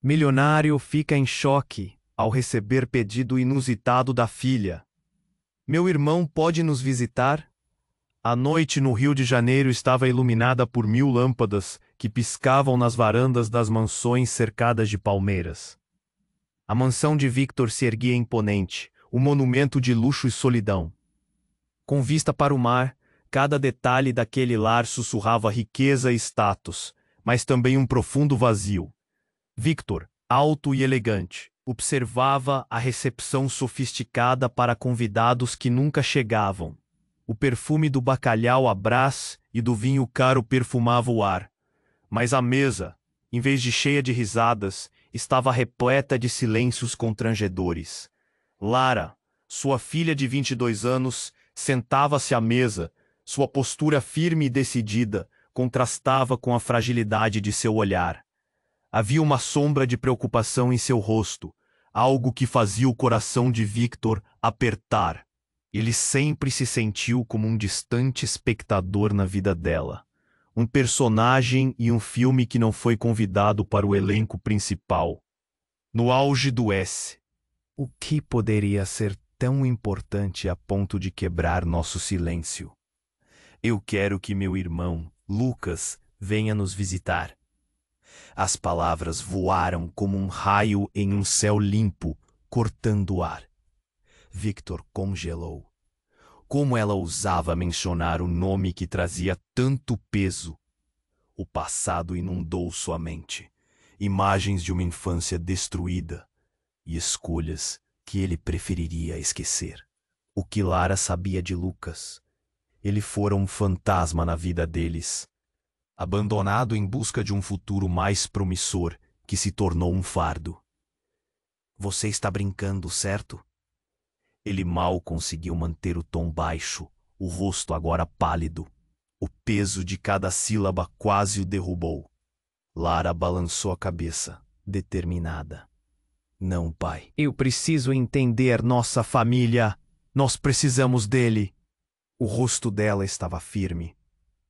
Milionário fica em choque ao receber pedido inusitado da filha. Meu irmão pode nos visitar? A noite no Rio de Janeiro estava iluminada por 1000 lâmpadas que piscavam nas varandas das mansões cercadas de palmeiras. A mansão de Victor se erguia imponente, um monumento de luxo e solidão. Com vista para o mar, cada detalhe daquele lar sussurrava riqueza e status, mas também um profundo vazio. Victor, alto e elegante, observava a recepção sofisticada para convidados que nunca chegavam. O perfume do bacalhau à Brás e do vinho caro perfumava o ar. Mas a mesa, em vez de cheia de risadas, estava repleta de silêncios constrangedores. Lara, sua filha de 22 anos, sentava-se à mesa. Sua postura firme e decidida contrastava com a fragilidade de seu olhar. Havia uma sombra de preocupação em seu rosto, algo que fazia o coração de Victor apertar. Ele sempre se sentiu como um distante espectador na vida dela, um personagem em um filme que não foi convidado para o elenco principal. No auge do S. O que poderia ser tão importante a ponto de quebrar nosso silêncio? Eu quero que meu irmão, Lucas, venha nos visitar. As palavras voaram como um raio em um céu limpo, cortando o ar. Victor congelou. Como ela ousava mencionar o nome que trazia tanto peso? O passado inundou sua mente. Imagens de uma infância destruída e escolhas que ele preferiria esquecer. O que Lara sabia de Lucas? Ele fora um fantasma na vida deles, abandonado em busca de um futuro mais promissor que se tornou um fardo. Você está brincando, certo? Ele mal conseguiu manter o tom baixo, o rosto agora pálido. O peso de cada sílaba quase o derrubou. Lara balançou a cabeça, determinada. Não, pai. Eu preciso entender nossa família. Nós precisamos dele. O rosto dela estava firme,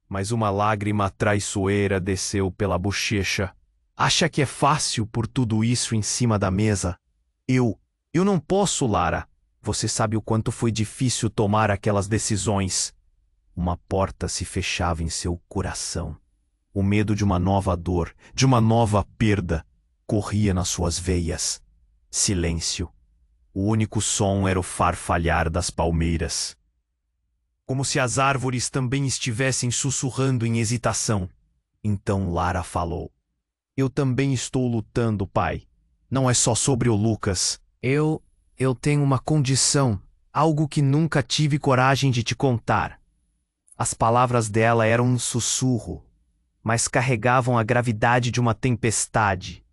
mas uma lágrima traiçoeira desceu pela bochecha. Acha que é fácil por tudo isso em cima da mesa? Eu não posso, Lara. Você sabe o quanto foi difícil tomar aquelas decisões. Uma porta se fechava em seu coração. O medo de uma nova dor, de uma nova perda, corria nas suas veias. Silêncio. O único som era o farfalhar das palmeiras. Como se as árvores também estivessem sussurrando em hesitação. Então Lara falou. Eu também estou lutando, pai. Não é só sobre o Lucas. Eu tenho uma condição, algo que nunca tive coragem de te contar. As palavras dela eram um sussurro, mas carregavam a gravidade de uma tempestade.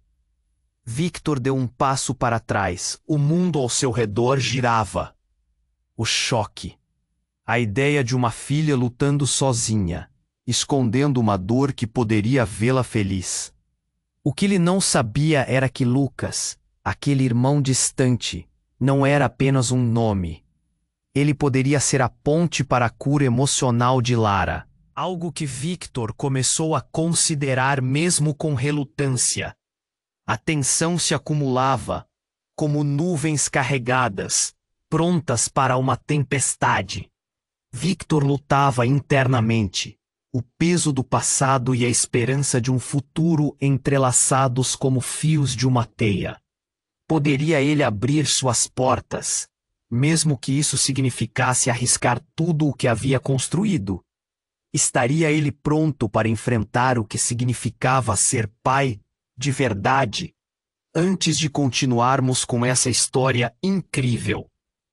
Victor deu um passo para trás. O mundo ao seu redor girava. O choque. A ideia de uma filha lutando sozinha, escondendo uma dor que poderia vê-la feliz. O que ele não sabia era que Lucas, aquele irmão distante, não era apenas um nome. Ele poderia ser a ponte para a cura emocional de Lara, algo que Victor começou a considerar mesmo com relutância. A tensão se acumulava, como nuvens carregadas, prontas para uma tempestade. Victor lutava internamente, o peso do passado e a esperança de um futuro entrelaçados como fios de uma teia. Poderia ele abrir suas portas, mesmo que isso significasse arriscar tudo o que havia construído? Estaria ele pronto para enfrentar o que significava ser pai de verdade? Antes de continuarmos com essa história incrível,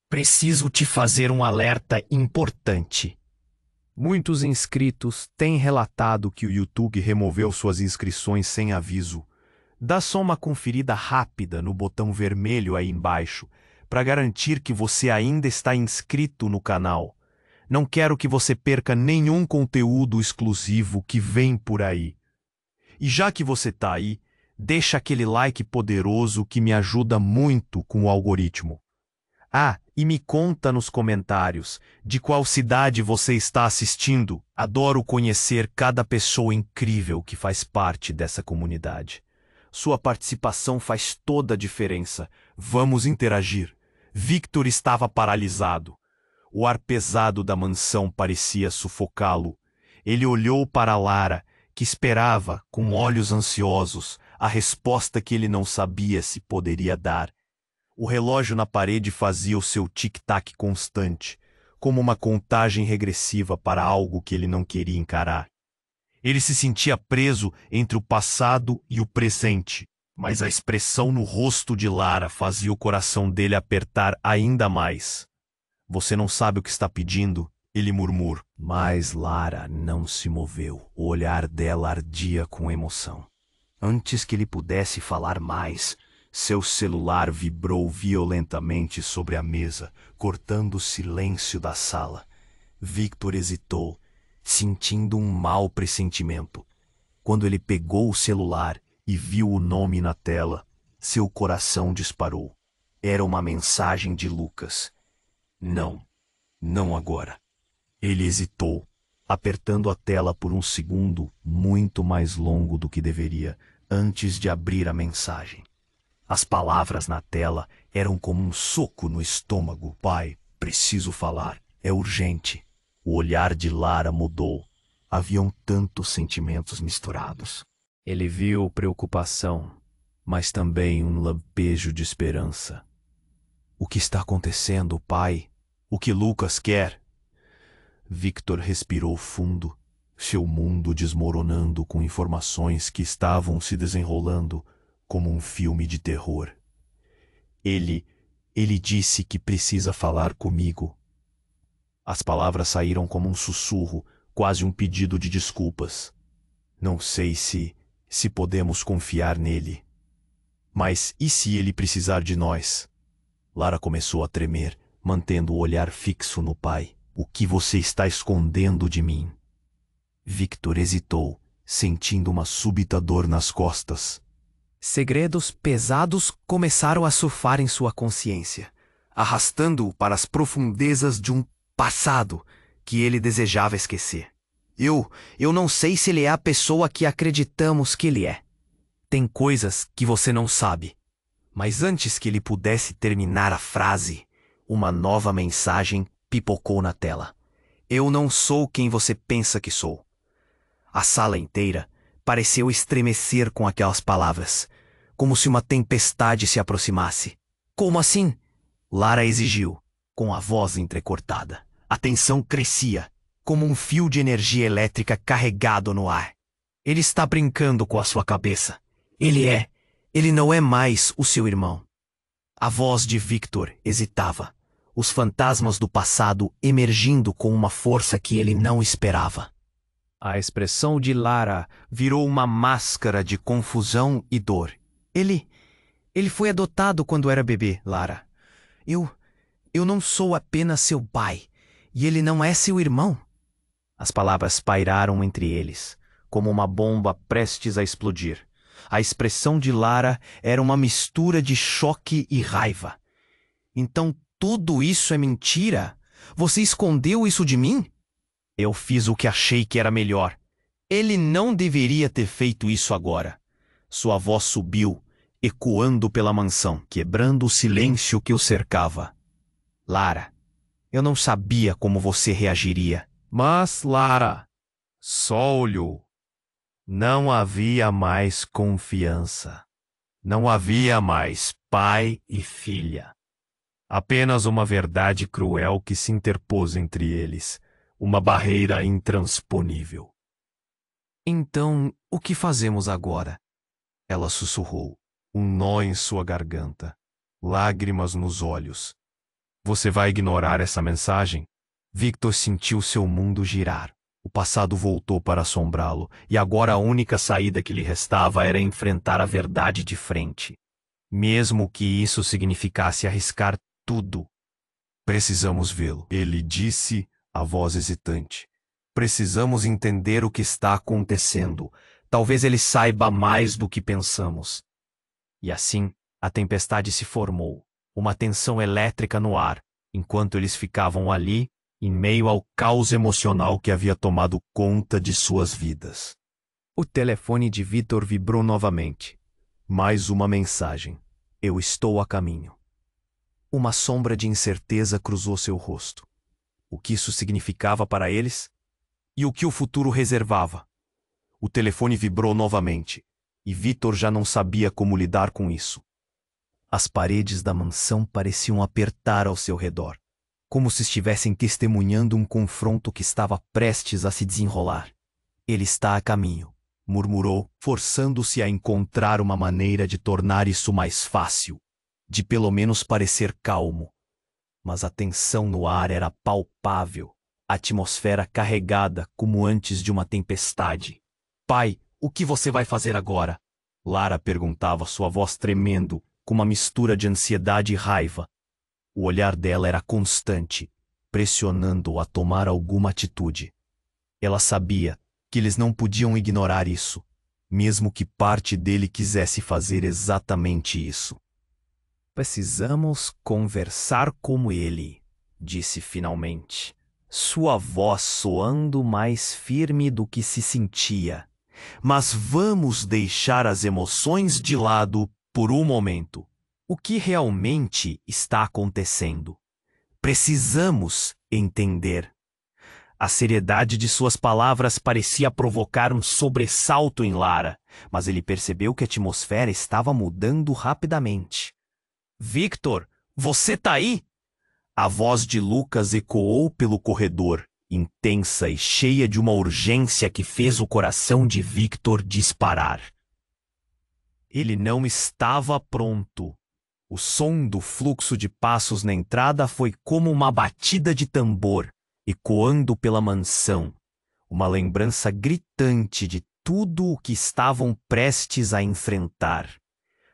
preciso te fazer um alerta importante. Muitos inscritos têm relatado que o YouTube removeu suas inscrições sem aviso. Dá só uma conferida rápida no botão vermelho aí embaixo, para garantir que você ainda está inscrito no canal. Não quero que você perca nenhum conteúdo exclusivo que vem por aí. E já que você está aí, deixa aquele like poderoso que me ajuda muito com o algoritmo. Ah, e me conta nos comentários de qual cidade você está assistindo. Adoro conhecer cada pessoa incrível que faz parte dessa comunidade. Sua participação faz toda a diferença. Vamos interagir. Victor estava paralisado. O ar pesado da mansão parecia sufocá-lo. Ele olhou para Lara, que esperava, com olhos ansiosos, a resposta que ele não sabia se poderia dar. O relógio na parede fazia o seu tic-tac constante, como uma contagem regressiva para algo que ele não queria encarar. Ele se sentia preso entre o passado e o presente, mas a expressão no rosto de Lara fazia o coração dele apertar ainda mais. Você não sabe o que está pedindo? Ele murmurou. Mas Lara não se moveu. O olhar dela ardia com emoção. Antes que ele pudesse falar mais, seu celular vibrou violentamente sobre a mesa, cortando o silêncio da sala. Victor hesitou, sentindo um mau pressentimento. Quando ele pegou o celular e viu o nome na tela, seu coração disparou. Era uma mensagem de Lucas. Não, não agora. Ele hesitou, apertando a tela por um segundo muito mais longo do que deveria, antes de abrir a mensagem. As palavras na tela eram como um soco no estômago. Pai, preciso falar. É urgente. O olhar de Lara mudou. Haviam tantos sentimentos misturados. Ele viu preocupação, mas também um lampejo de esperança. O que está acontecendo, pai? O que Lucas quer? Victor respirou fundo, seu mundo desmoronando com informações que estavam se desenrolando como um filme de terror. Ele disse que precisa falar comigo. As palavras saíram como um sussurro, quase um pedido de desculpas. Não sei se podemos confiar nele. Mas e se ele precisar de nós? Lara começou a tremer, mantendo o olhar fixo no pai. O que você está escondendo de mim? Victor hesitou, sentindo uma súbita dor nas costas. Segredos pesados começaram a surfar em sua consciência, arrastando-o para as profundezas de um passado que ele desejava esquecer. Eu não sei se ele é a pessoa que acreditamos que ele é. Tem coisas que você não sabe. Mas antes que ele pudesse terminar a frase, uma nova mensagem pipocou na tela. Eu não sou quem você pensa que sou. A sala inteira pareceu estremecer com aquelas palavras, como se uma tempestade se aproximasse. Como assim? Lara exigiu, com a voz entrecortada. A tensão crescia, como um fio de energia elétrica carregado no ar. Ele está brincando com a sua cabeça. Ele não é mais o seu irmão. A voz de Victor hesitava, os fantasmas do passado emergindo com uma força que ele não esperava. A expressão de Lara virou uma máscara de confusão e dor. Ele foi adotado quando era bebê, Lara. Eu não sou apenas seu pai, e ele não é seu irmão. As palavras pairaram entre eles, como uma bomba prestes a explodir. A expressão de Lara era uma mistura de choque e raiva. Então tudo isso é mentira? Você escondeu isso de mim? Eu fiz o que achei que era melhor. Ele não deveria ter feito isso agora. Sua voz subiu, ecoando pela mansão, quebrando o silêncio que o cercava. Lara, eu não sabia como você reagiria. Mas Lara só olhou. Não havia mais confiança. Não havia mais pai e filha. Apenas uma verdade cruel que se interpôs entre eles, uma barreira intransponível. Então, o que fazemos agora? Ela sussurrou, um nó em sua garganta, lágrimas nos olhos. Você vai ignorar essa mensagem? Victor sentiu seu mundo girar. O passado voltou para assombrá-lo, e agora a única saída que lhe restava era enfrentar a verdade de frente. Mesmo que isso significasse arriscar tudo. Precisamos vê-lo, ele disse, a voz hesitante. Precisamos entender o que está acontecendo. Talvez ele saiba mais do que pensamos. E assim, a tempestade se formou, uma tensão elétrica no ar, enquanto eles ficavam ali, em meio ao caos emocional que havia tomado conta de suas vidas. O telefone de Victor vibrou novamente. Mais uma mensagem. Eu estou a caminho. Uma sombra de incerteza cruzou seu rosto. O que isso significava para eles? E o que o futuro reservava? O telefone vibrou novamente, e Victor já não sabia como lidar com isso. As paredes da mansão pareciam apertar ao seu redor, como se estivessem testemunhando um confronto que estava prestes a se desenrolar. Ele está a caminho, murmurou, forçando-se a encontrar uma maneira de tornar isso mais fácil, de pelo menos parecer calmo. Mas a tensão no ar era palpável, a atmosfera carregada como antes de uma tempestade. Pai, o que você vai fazer agora? Lara perguntava, sua voz tremendo, com uma mistura de ansiedade e raiva. O olhar dela era constante, pressionando-o a tomar alguma atitude. Ela sabia que eles não podiam ignorar isso, mesmo que parte dele quisesse fazer exatamente isso. Precisamos conversar com ele, disse finalmente, sua voz soando mais firme do que se sentia. Mas vamos deixar as emoções de lado por um momento. O que realmente está acontecendo? Precisamos entender. A seriedade de suas palavras parecia provocar um sobressalto em Lara, mas ele percebeu que a atmosfera estava mudando rapidamente. Victor, você tá aí? A voz de Lucas ecoou pelo corredor, intensa e cheia de uma urgência que fez o coração de Victor disparar. Ele não estava pronto. O som do fluxo de passos na entrada foi como uma batida de tambor, ecoando pela mansão, uma lembrança gritante de tudo o que estavam prestes a enfrentar.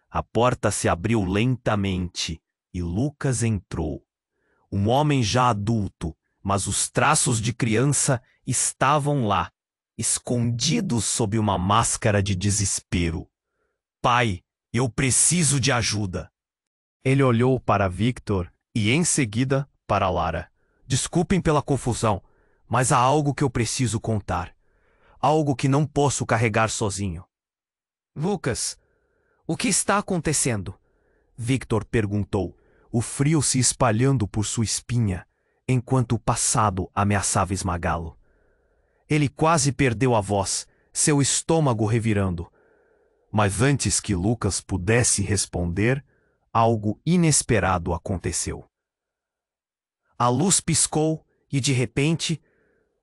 A porta se abriu lentamente e Lucas entrou. Um homem já adulto, mas os traços de criança estavam lá, escondidos sob uma máscara de desespero. Pai, eu preciso de ajuda. Ele olhou para Victor e, em seguida, para Lara. Desculpem pela confusão, mas há algo que eu preciso contar. Algo que não posso carregar sozinho. Lucas, o que está acontecendo? Victor perguntou, o frio se espalhando por sua espinha, enquanto o passado ameaçava esmagá-lo. Ele quase perdeu a voz, seu estômago revirando. Mas antes que Lucas pudesse responder, algo inesperado aconteceu. A luz piscou e, de repente,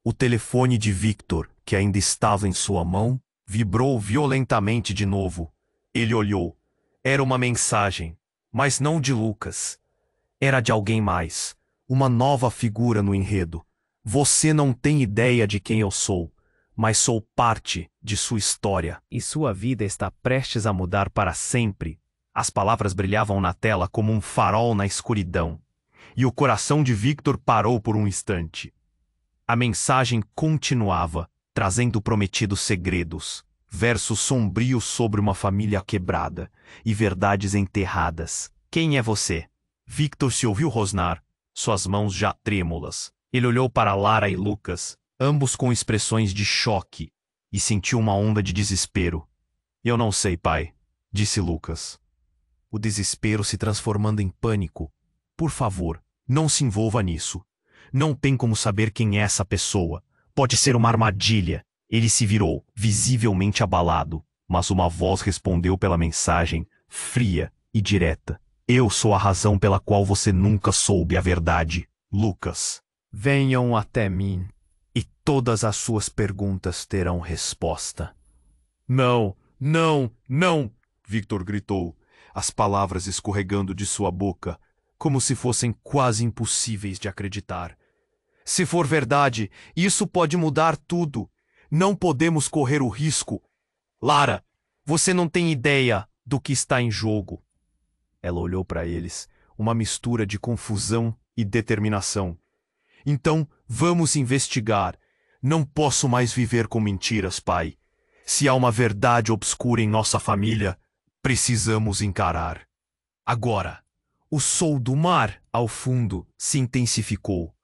o telefone de Victor, que ainda estava em sua mão, vibrou violentamente de novo. Ele olhou. Era uma mensagem, mas não de Lucas. Era de alguém mais, uma nova figura no enredo. Você não tem ideia de quem eu sou, mas sou parte de sua história. E sua vida está prestes a mudar para sempre. As palavras brilhavam na tela como um farol na escuridão. E o coração de Victor parou por um instante. A mensagem continuava, trazendo prometidos segredos, versos sombrios sobre uma família quebrada e verdades enterradas. Quem é você? Victor se ouviu rosnar, suas mãos já trêmulas. Ele olhou para Lara e Lucas, ambos com expressões de choque, e sentiu uma onda de desespero. Eu não sei, pai, disse Lucas. O desespero se transformando em pânico. Por favor, não se envolva nisso. Não tem como saber quem é essa pessoa. Pode ser uma armadilha. Ele se virou, visivelmente abalado, mas uma voz respondeu pela mensagem, fria e direta. Eu sou a razão pela qual você nunca soube a verdade, Lucas. Venham até mim, e todas as suas perguntas terão resposta. Não, não, não! Victor gritou, as palavras escorregando de sua boca, como se fossem quase impossíveis de acreditar. Se for verdade, isso pode mudar tudo. Não podemos correr o risco. Lara, você não tem ideia do que está em jogo. Ela olhou para eles, uma mistura de confusão e determinação. Então, vamos investigar. Não posso mais viver com mentiras, pai. Se há uma verdade obscura em nossa família, precisamos encarar. Agora, o som do mar ao fundo se intensificou,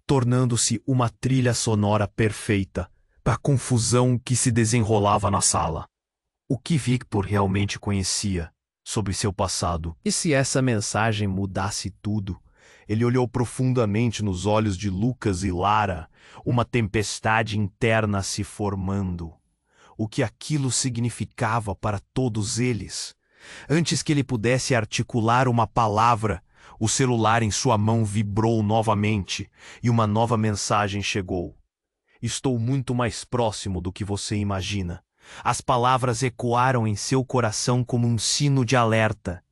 tornando-se uma trilha sonora perfeita para a confusão que se desenrolava na sala. O que Victor realmente conhecia sobre seu passado? E se essa mensagem mudasse tudo? Ele olhou profundamente nos olhos de Lucas e Lara, uma tempestade interna se formando. O que aquilo significava para todos eles? Antes que ele pudesse articular uma palavra, o celular em sua mão vibrou novamente e uma nova mensagem chegou. Estou muito mais próximo do que você imagina. As palavras ecoaram em seu coração como um sino de alerta.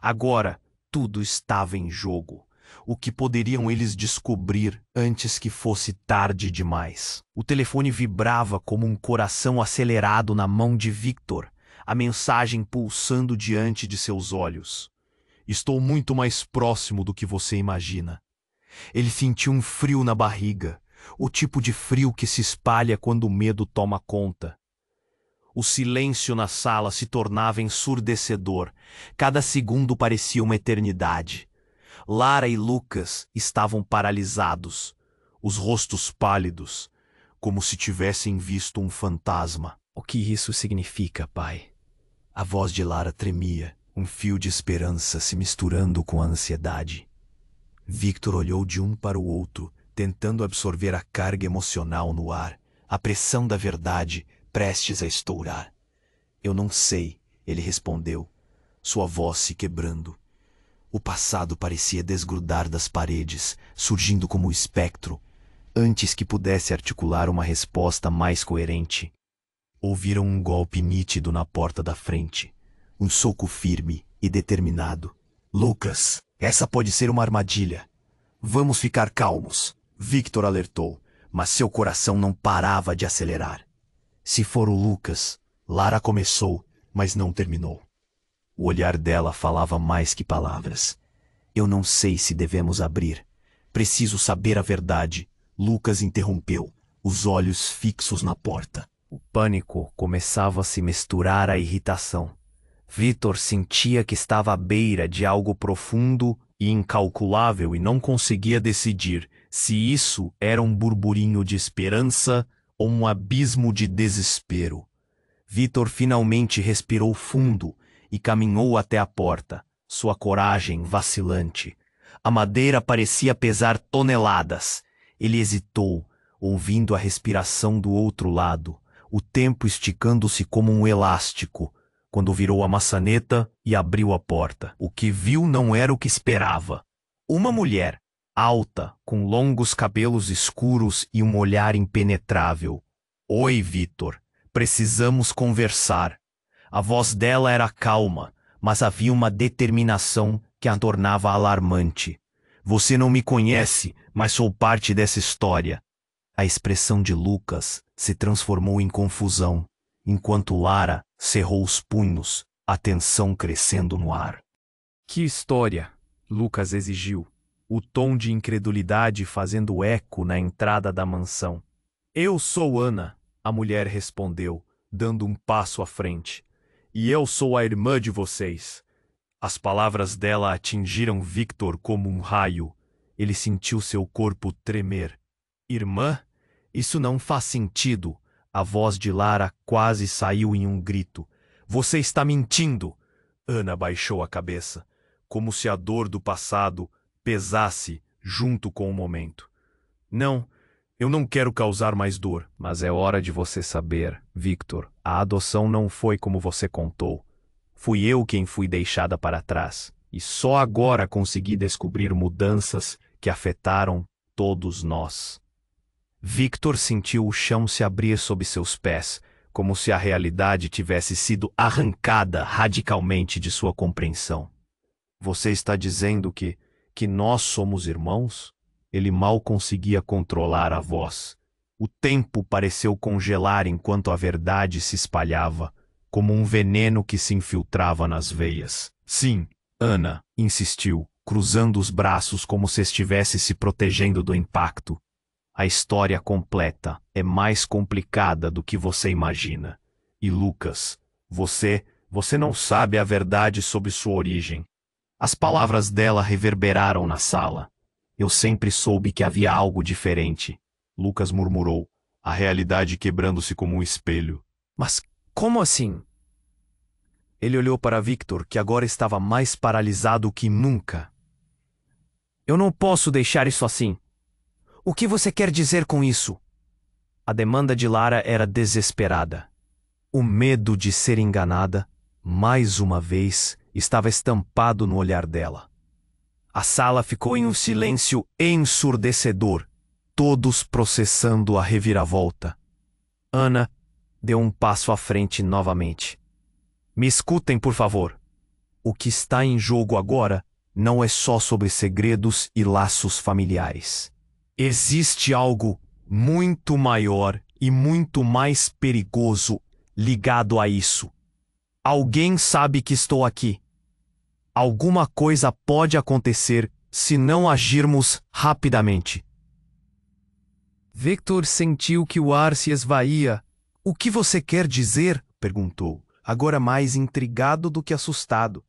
Agora, tudo estava em jogo. O que poderiam eles descobrir antes que fosse tarde demais? O telefone vibrava como um coração acelerado na mão de Victor, a mensagem pulsando diante de seus olhos. Estou muito mais próximo do que você imagina. Ele sentiu um frio na barriga, o tipo de frio que se espalha quando o medo toma conta. O silêncio na sala se tornava ensurdecedor. Cada segundo parecia uma eternidade. Lara e Lucas estavam paralisados, os rostos pálidos, como se tivessem visto um fantasma. O que isso significa, pai? A voz de Lara tremia, um fio de esperança se misturando com a ansiedade. Victor olhou de um para o outro, tentando absorver a carga emocional no ar, a pressão da verdade prestes a estourar. Eu não sei, ele respondeu, sua voz se quebrando. O passado parecia desgrudar das paredes, surgindo como espectro, antes que pudesse articular uma resposta mais coerente. Ouviram um golpe nítido na porta da frente, um soco firme e determinado. Lucas, essa pode ser uma armadilha. Vamos ficar calmos, Victor alertou, mas seu coração não parava de acelerar. Se for o Lucas, Lara começou, mas não terminou. O olhar dela falava mais que palavras. Eu não sei se devemos abrir. Preciso saber a verdade. Lucas interrompeu, os olhos fixos na porta. O pânico começava a se misturar à irritação. Victor sentia que estava à beira de algo profundo e incalculável e não conseguia decidir se isso era um burburinho de esperança ou um abismo de desespero. Victor finalmente respirou fundo e caminhou até a porta, sua coragem vacilante. A madeira parecia pesar toneladas. Ele hesitou, ouvindo a respiração do outro lado, o tempo esticando-se como um elástico, quando virou a maçaneta e abriu a porta. O que viu não era o que esperava. Uma mulher, alta, com longos cabelos escuros e um olhar impenetrável. Oi, Victor. Precisamos conversar. A voz dela era calma, mas havia uma determinação que a tornava alarmante. Você não me conhece, mas sou parte dessa história. A expressão de Lucas se transformou em confusão, enquanto Lara cerrou os punhos, a tensão crescendo no ar. Que história? Lucas exigiu, o tom de incredulidade fazendo eco na entrada da mansão. Eu sou Ana, a mulher respondeu, dando um passo à frente. E eu sou a irmã de vocês. As palavras dela atingiram Victor como um raio. Ele sentiu seu corpo tremer. Irmã? Isso não faz sentido. A voz de Lara quase saiu em um grito. Você está mentindo! Ana baixou a cabeça, como se a dor do passado pesasse junto com o momento. Não, eu não quero causar mais dor. Mas é hora de você saber, Victor. A adoção não foi como você contou. Fui eu quem fui deixada para trás. E só agora consegui descobrir mudanças que afetaram todos nós. Victor sentiu o chão se abrir sob seus pés, como se a realidade tivesse sido arrancada radicalmente de sua compreensão. Você está dizendo que nós somos irmãos? Ele mal conseguia controlar a voz. O tempo pareceu congelar enquanto a verdade se espalhava, como um veneno que se infiltrava nas veias. Sim, Ana, insistiu, cruzando os braços como se estivesse se protegendo do impacto. A história completa é mais complicada do que você imagina. E Lucas, você não sabe a verdade sobre sua origem. As palavras dela reverberaram na sala. Eu sempre soube que havia algo diferente. Lucas murmurou, a realidade quebrando-se como um espelho. Mas como assim? Ele olhou para Victor, que agora estava mais paralisado que nunca. Eu não posso deixar isso assim. O que você quer dizer com isso? A demanda de Lara era desesperada. O medo de ser enganada, mais uma vez, estava estampado no olhar dela. A sala ficou em um silêncio ensurdecedor, todos processando a reviravolta. Ana deu um passo à frente novamente. Me escutem, por favor. O que está em jogo agora não é só sobre segredos e laços familiares. Existe algo muito maior e muito mais perigoso ligado a isso. Alguém sabe que estou aqui. Alguma coisa pode acontecer se não agirmos rapidamente. Victor sentiu que o ar se esvaía. O que você quer dizer? Perguntou, agora mais intrigado do que assustado.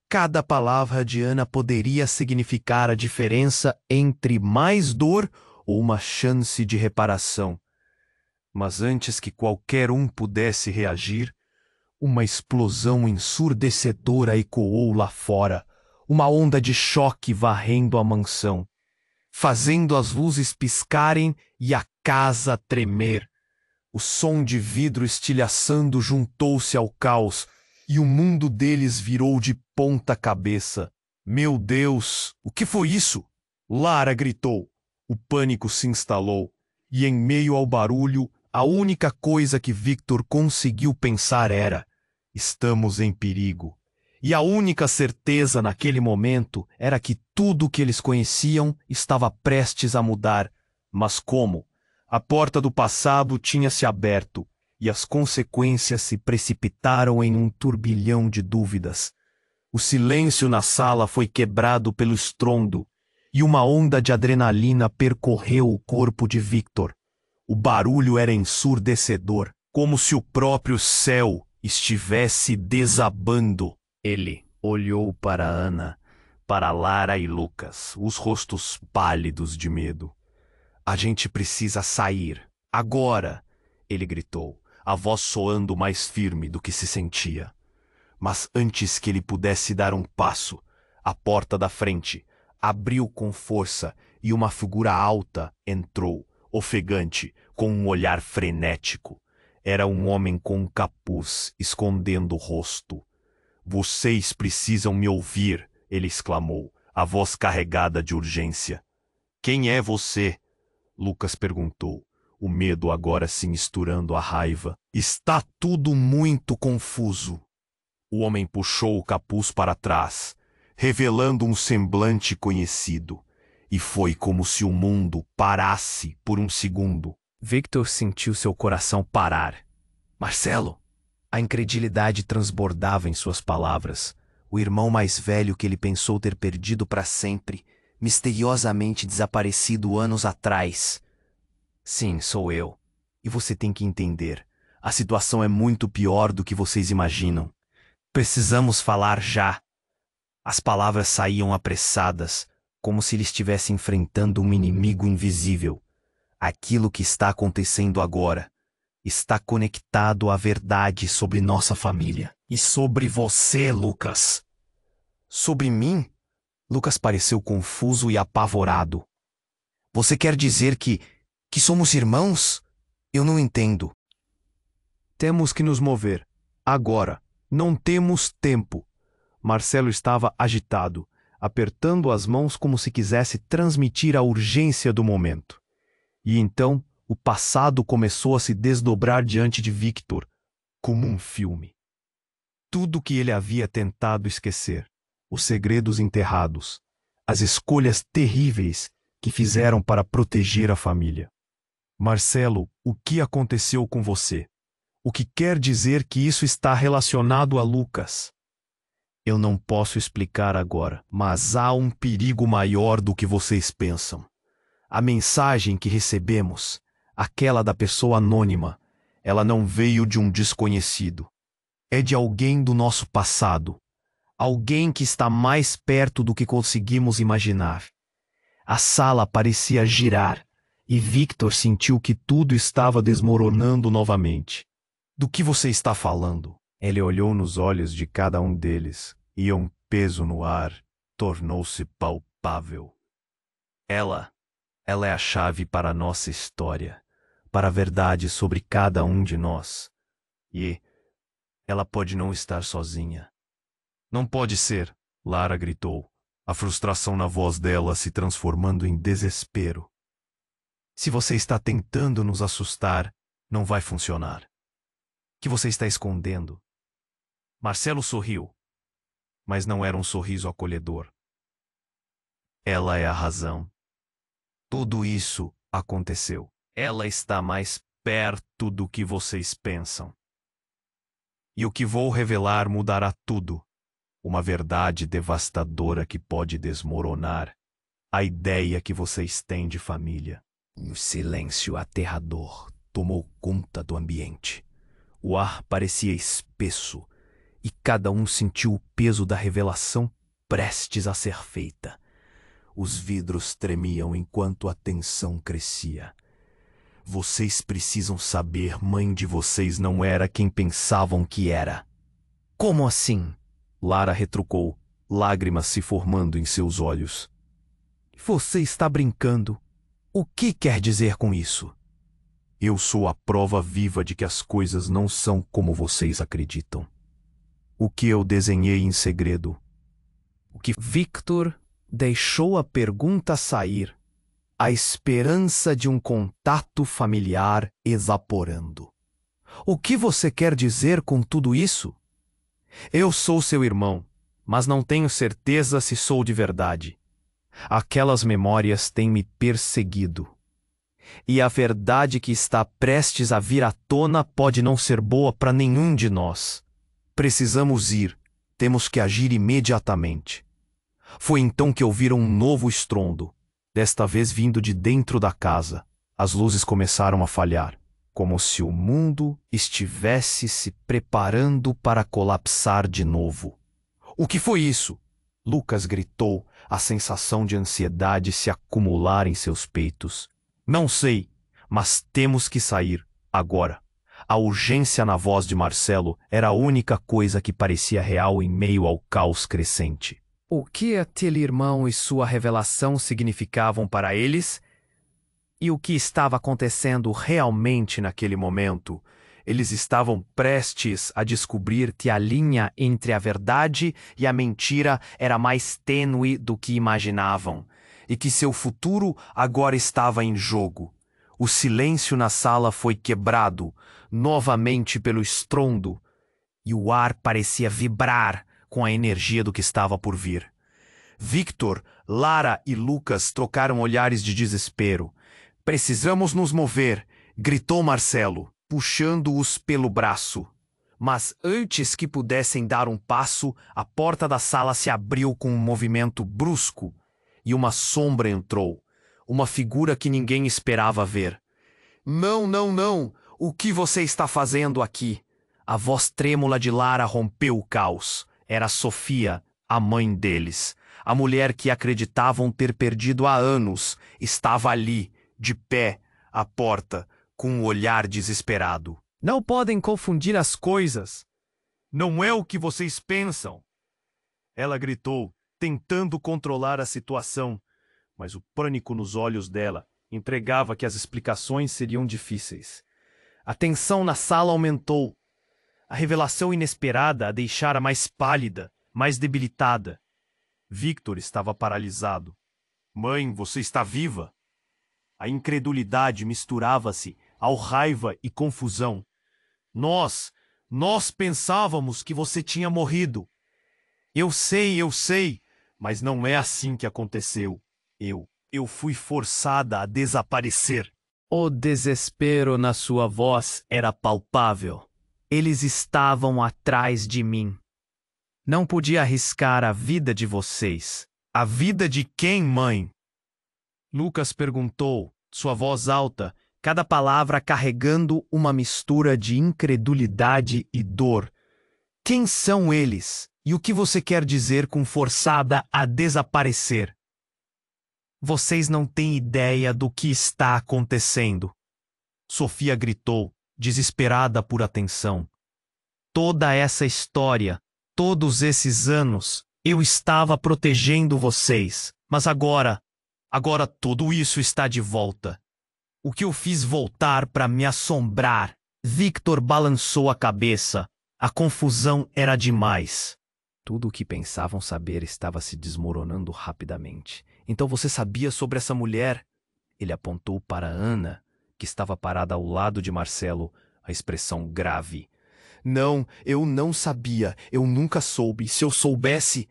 Cada palavra de Ana poderia significar a diferença entre mais dor ou uma chance de reparação. Mas antes que qualquer um pudesse reagir, uma explosão ensurdecedora ecoou lá fora, uma onda de choque varrendo a mansão, fazendo as luzes piscarem e a casa tremer. O som de vidro estilhaçando juntou-se ao caos, e o mundo deles virou de ponta cabeça. Meu Deus, o que foi isso? Lara gritou. O pânico se instalou, e em meio ao barulho, a única coisa que Victor conseguiu pensar era: estamos em perigo. E a única certeza naquele momento era que tudo o que eles conheciam estava prestes a mudar. Mas como? A porta do passado tinha se aberto, e as consequências se precipitaram em um turbilhão de dúvidas. O silêncio na sala foi quebrado pelo estrondo, e uma onda de adrenalina percorreu o corpo de Victor. O barulho era ensurdecedor, como se o próprio céu estivesse desabando. Ele olhou para Ana, para Lara e Lucas, os rostos pálidos de medo. A gente precisa sair, agora, ele gritou, a voz soando mais firme do que se sentia. Mas antes que ele pudesse dar um passo, a porta da frente abriu com força e uma figura alta entrou, ofegante, com um olhar frenético. Era um homem com um capuz, escondendo o rosto. Vocês precisam me ouvir, ele exclamou, a voz carregada de urgência. Quem é você? Lucas perguntou, o medo agora se misturando à raiva. Está tudo muito confuso. O homem puxou o capuz para trás, revelando um semblante conhecido, e foi como se o mundo parasse por um segundo. Victor sentiu seu coração parar. Marcelo! A incredulidade transbordava em suas palavras. O irmão mais velho que ele pensou ter perdido para sempre, misteriosamente desaparecido anos atrás. Sim, sou eu. E você tem que entender. A situação é muito pior do que vocês imaginam. Precisamos falar já. As palavras saíam apressadas, como se ele estivesse enfrentando um inimigo invisível. Aquilo que está acontecendo agora está conectado à verdade sobre nossa família. E sobre você, Lucas. Sobre mim? Lucas pareceu confuso e apavorado. Você quer dizer que somos irmãos? Eu não entendo. Temos que nos mover. Agora. Não temos tempo. Marcelo estava agitado, apertando as mãos como se quisesse transmitir a urgência do momento. E então, o passado começou a se desdobrar diante de Victor, como um filme. Tudo que ele havia tentado esquecer, os segredos enterrados, as escolhas terríveis que fizeram para proteger a família. Marcelo, o que aconteceu com você? O que quer dizer que isso está relacionado a Lucas? Eu não posso explicar agora, mas há um perigo maior do que vocês pensam. A mensagem que recebemos, aquela da pessoa anônima, ela não veio de um desconhecido. É de alguém do nosso passado. Alguém que está mais perto do que conseguimos imaginar. A sala parecia girar, e Victor sentiu que tudo estava desmoronando novamente. Do que você está falando? Ele olhou nos olhos de cada um deles, e um peso no ar tornou-se palpável. Ela é a chave para a nossa história, para a verdade sobre cada um de nós. E ela pode não estar sozinha. Não pode ser, Lara gritou, a frustração na voz dela se transformando em desespero. Se você está tentando nos assustar, não vai funcionar. O que você está escondendo? Marcelo sorriu, mas não era um sorriso acolhedor. Ela é a razão. Tudo isso aconteceu. Ela está mais perto do que vocês pensam. E o que vou revelar mudará tudo. Uma verdade devastadora que pode desmoronar a ideia que vocês têm de família. Um silêncio aterrador tomou conta do ambiente. O ar parecia espesso e cada um sentiu o peso da revelação prestes a ser feita. Os vidros tremiam enquanto a tensão crescia. Vocês precisam saber, mãe de vocês não era quem pensavam que era. Como assim? Lara retrucou, lágrimas se formando em seus olhos. Você está brincando. O que quer dizer com isso? Eu sou a prova viva de que as coisas não são como vocês acreditam. O que eu desenhei em segredo. O que Victor deixou a pergunta sair, a esperança de um contato familiar evaporando. O que você quer dizer com tudo isso? Eu sou seu irmão, mas não tenho certeza se sou de verdade. Aquelas memórias têm me perseguido. E a verdade que está prestes a vir à tona pode não ser boa para nenhum de nós. Precisamos ir. Temos que agir imediatamente. Foi então que ouviram um novo estrondo, desta vez vindo de dentro da casa. As luzes começaram a falhar, como se o mundo estivesse se preparando para colapsar de novo. O que foi isso? Lucas gritou, a sensação de ansiedade se acumular em seus peitos. Não sei, mas temos que sair, agora. A urgência na voz de Marcelo era a única coisa que parecia real em meio ao caos crescente. O que aquele irmão e sua revelação significavam para eles? E o que estava acontecendo realmente naquele momento? Eles estavam prestes a descobrir que a linha entre a verdade e a mentira era mais tênue do que imaginavam, e que seu futuro agora estava em jogo. O silêncio na sala foi quebrado, novamente pelo estrondo, e o ar parecia vibrar com a energia do que estava por vir. Victor, Lara e Lucas trocaram olhares de desespero. Precisamos nos mover, gritou Marcelo, puxando-os pelo braço. Mas antes que pudessem dar um passo, a porta da sala se abriu com um movimento brusco e uma sombra entrou, uma figura que ninguém esperava ver. Não, não, não! O que você está fazendo aqui? A voz trêmula de Lara rompeu o caos. Era Sofia, a mãe deles. A mulher que acreditavam ter perdido há anos estava ali, de pé, à porta, com um olhar desesperado. Não podem confundir as coisas. Não é o que vocês pensam. Ela gritou, tentando controlar a situação, mas o pânico nos olhos dela entregava que as explicações seriam difíceis. A tensão na sala aumentou. A revelação inesperada a deixara mais pálida, mais debilitada. Victor estava paralisado. Mãe, você está viva? A incredulidade misturava-se ao raiva e confusão. Nós pensávamos que você tinha morrido. Eu sei, mas não é assim que aconteceu. Eu fui forçada a desaparecer. O desespero na sua voz era palpável. Eles estavam atrás de mim. Não podia arriscar a vida de vocês. A vida de quem, mãe? Lucas perguntou, sua voz alta, cada palavra carregando uma mistura de incredulidade e dor. Quem são eles? E o que você quer dizer com forçada a desaparecer? Vocês não têm ideia do que está acontecendo. Sofia gritou, desesperada por atenção. Toda essa história, todos esses anos, eu estava protegendo vocês. Mas agora tudo isso está de volta. O que eu fiz voltar para me assombrar? Victor balançou a cabeça. A confusão era demais. Tudo o que pensavam saber estava se desmoronando rapidamente. Então você sabia sobre essa mulher? Ele apontou para Ana, que estava parada ao lado de Marcelo, a expressão grave. Não, eu não sabia. Eu nunca soube. Se eu soubesse...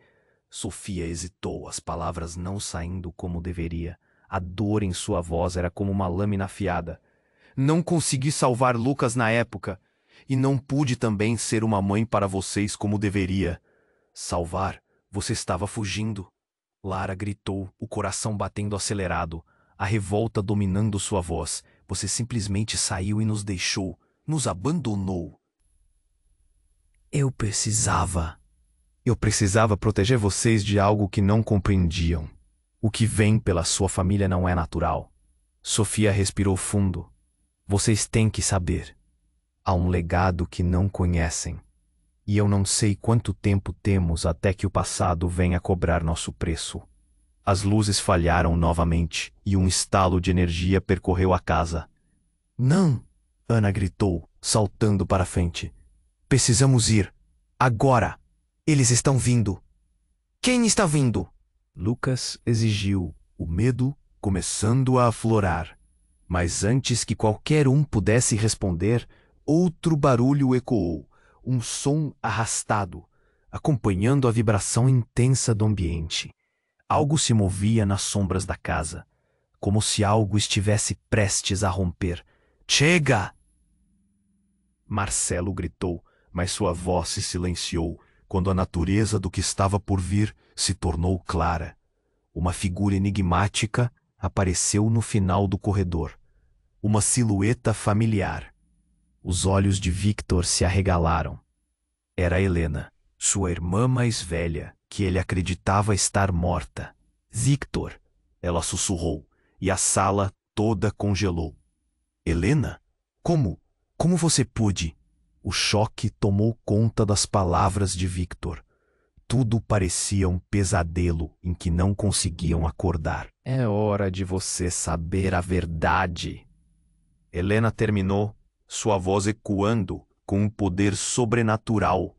Sofia hesitou, as palavras não saindo como deveria. A dor em sua voz era como uma lâmina afiada. Não consegui salvar Lucas na época. E não pude também ser uma mãe para vocês como deveria. Salvar? Você estava fugindo. Lara gritou, o coração batendo acelerado, a revolta dominando sua voz. Você simplesmente saiu e nos deixou, nos abandonou. Eu precisava proteger vocês de algo que não compreendiam. O que vem pela sua família não é natural. Sofia respirou fundo. Vocês têm que saber. Há um legado que não conhecem. E eu não sei quanto tempo temos até que o passado venha cobrar nosso preço. As luzes falharam novamente e um estalo de energia percorreu a casa. Não! Ana gritou, saltando para a frente. Precisamos ir. Agora! Eles estão vindo. Quem está vindo? Lucas exigiu, o medo começando a aflorar. Mas antes que qualquer um pudesse responder, outro barulho ecoou, um som arrastado, acompanhando a vibração intensa do ambiente. Algo se movia nas sombras da casa, como se algo estivesse prestes a romper. Chega! Marcelo gritou, mas sua voz se silenciou quando a natureza do que estava por vir se tornou clara. Uma figura enigmática apareceu no final do corredor. Uma silhueta familiar. Os olhos de Victor se arregalaram. Era Helena, sua irmã mais velha, que ele acreditava estar morta. Victor, ela sussurrou, e a sala toda congelou. Helena? Como? Como você pôde? O choque tomou conta das palavras de Victor. Tudo parecia um pesadelo em que não conseguiam acordar. É hora de você saber a verdade. Helena terminou, sua voz ecoando com um poder sobrenatural.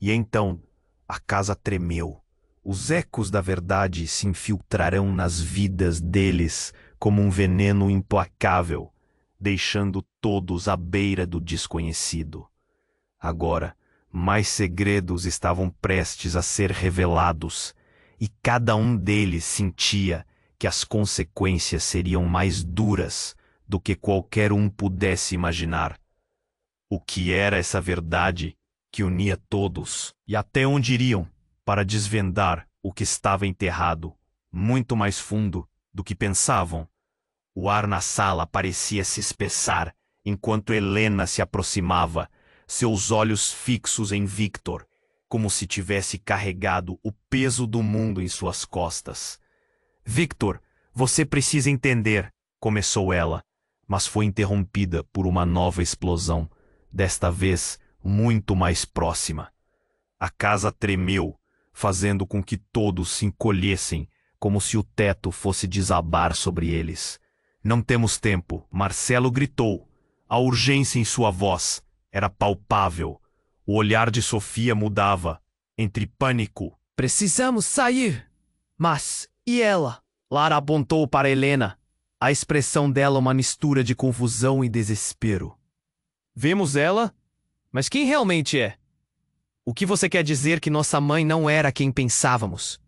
E então, a casa tremeu. Os ecos da verdade se infiltrarão nas vidas deles como um veneno implacável, deixando todos à beira do desconhecido. Agora, mais segredos estavam prestes a ser revelados, e cada um deles sentia que as consequências seriam mais duras do que qualquer um pudesse imaginar. O que era essa verdade que unia todos? E até onde iriam para desvendar o que estava enterrado, muito mais fundo do que pensavam? O ar na sala parecia se espessar enquanto Helena se aproximava, seus olhos fixos em Victor, como se tivesse carregado o peso do mundo em suas costas. Victor, você precisa entender, começou ela, mas foi interrompida por uma nova explosão, desta vez muito mais próxima. A casa tremeu, fazendo com que todos se encolhessem, como se o teto fosse desabar sobre eles. Não temos tempo, Marcelo gritou. A urgência em sua voz era palpável. O olhar de Sofia mudava, entre pânico. Precisamos sair! Mas, e ela? Lara apontou para Helena. A expressão dela uma mistura de confusão e desespero. Vemos ela? Mas quem realmente é? O que você quer dizer que nossa mãe não era quem pensávamos?